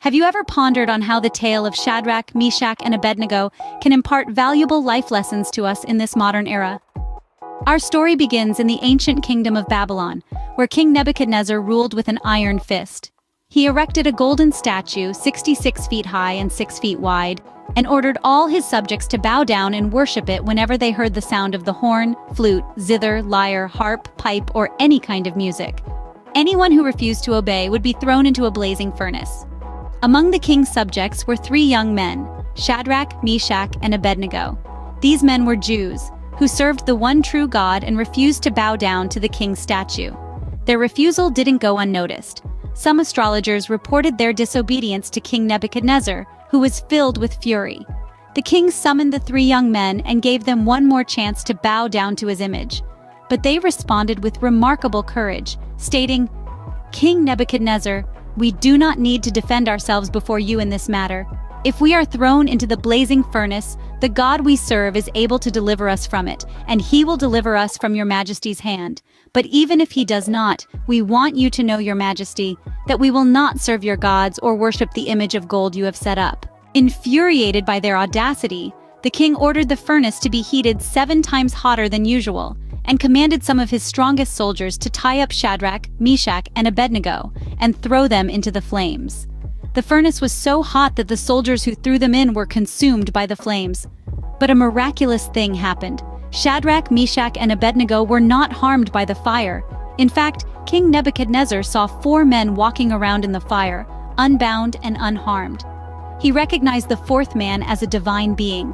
Have you ever pondered on how the tale of Shadrach, Meshach, and Abednego can impart valuable life lessons to us in this modern era? Our story begins in the ancient kingdom of Babylon, where King Nebuchadnezzar ruled with an iron fist. He erected a golden statue 66 feet high and 6 feet wide, and ordered all his subjects to bow down and worship it whenever they heard the sound of the horn, flute, zither, lyre, harp, pipe, or any kind of music. Anyone who refused to obey would be thrown into a blazing furnace. Among the king's subjects were 3 young men, Shadrach, Meshach, and Abednego. These men were Jews, who served the one true God and refused to bow down to the king's statue. Their refusal didn't go unnoticed. Some astrologers reported their disobedience to King Nebuchadnezzar, who was filled with fury. The king summoned the 3 young men and gave them one more chance to bow down to his image. But they responded with remarkable courage, stating, "King Nebuchadnezzar, we do not need to defend ourselves before you in this matter. If we are thrown into the blazing furnace, the God we serve is able to deliver us from it, and he will deliver us from your majesty's hand. But even if he does not, we want you to know, your majesty, that we will not serve your gods or worship the image of gold you have set up." Infuriated by their audacity, the king ordered the furnace to be heated 7 times hotter than usual, and commanded some of his strongest soldiers to tie up Shadrach, Meshach, and Abednego, and throw them into the flames. The furnace was so hot that the soldiers who threw them in were consumed by the flames. But a miraculous thing happened. Shadrach, Meshach, and Abednego were not harmed by the fire. In fact, King Nebuchadnezzar saw 4 men walking around in the fire, unbound and unharmed. He recognized the 4th man as a divine being.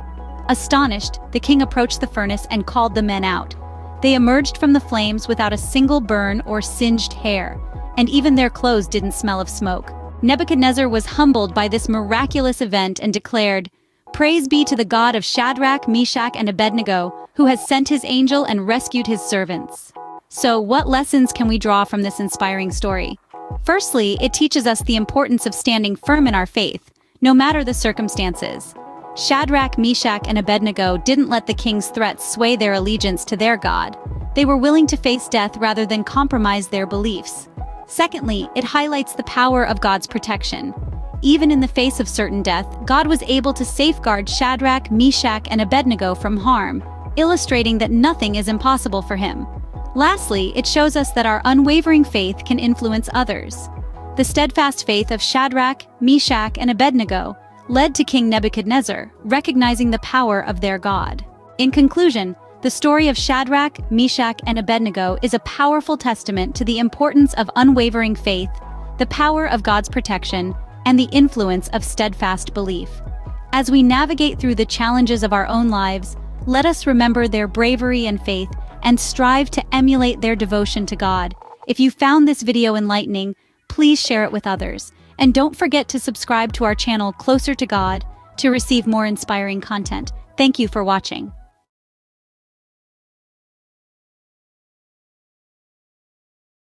Astonished, the king approached the furnace and called the men out. They emerged from the flames without a single burn or singed hair, and even their clothes didn't smell of smoke. Nebuchadnezzar was humbled by this miraculous event and declared, "Praise be to the God of Shadrach, Meshach, and Abednego, who has sent his angel and rescued his servants." So, what lessons can we draw from this inspiring story? Firstly, it teaches us the importance of standing firm in our faith, no matter the circumstances. Shadrach, Meshach, and Abednego didn't let the king's threats sway their allegiance to their God. They were willing to face death rather than compromise their beliefs. Secondly, it highlights the power of God's protection. Even in the face of certain death, God was able to safeguard Shadrach, Meshach, and Abednego from harm, illustrating that nothing is impossible for him. Lastly, it shows us that our unwavering faith can influence others. The steadfast faith of Shadrach, Meshach, and Abednego led to King Nebuchadnezzar, recognizing the power of their God. In conclusion, the story of Shadrach, Meshach, and Abednego is a powerful testament to the importance of unwavering faith, the power of God's protection, and the influence of steadfast belief. As we navigate through the challenges of our own lives, let us remember their bravery and faith and strive to emulate their devotion to God. If you found this video enlightening, please share it with others. And don't forget to subscribe to our channel Closer to God to receive more inspiring content. Thank you for watching.